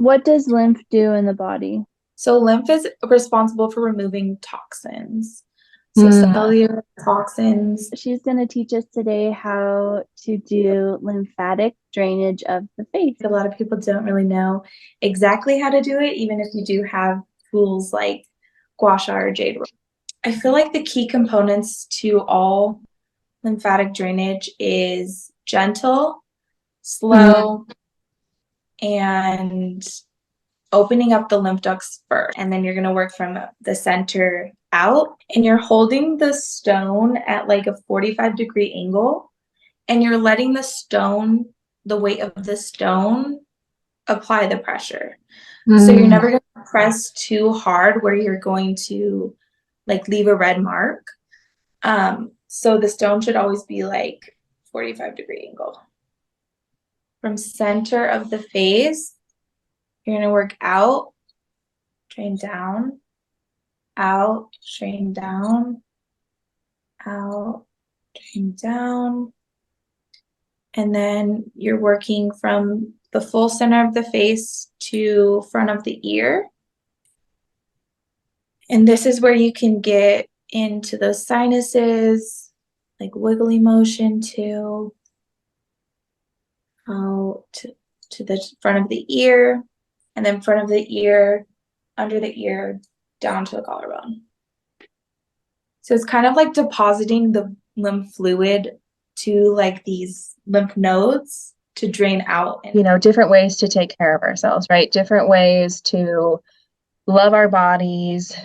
What does lymph do in the body? So lymph is responsible for removing toxins. So Mm. cellular toxins. She's going to teach us today how to do lymphatic drainage of the face. A lot of people don't really know exactly how to do it, even if you do have tools like gua sha or jade. I feel like the key components to all lymphatic drainage is gentle, Mm. slow, and opening up the lymph ducts first. And then you're going to work from the center out. And you're holding the stone at like a 45-degree angle. And you're letting the weight of the stone, apply the pressure. So you're Mm. never going to press too hard where you're going to like leave a red mark. So the stone should always be like 45-degree angle. From center of the face, you're going to work out, drain down, out, drain down, out, drain down. And then you're working from the full center of the face to front of the ear. And this is where you can get into those sinuses, like wiggly motion too, out to the front of the ear, and then front of the ear, under the ear, down to the collarbone. So it's kind of like depositing the lymph fluid to like these lymph nodes to drain out. And Different ways to take care of ourselves, right? Different ways to love our bodies,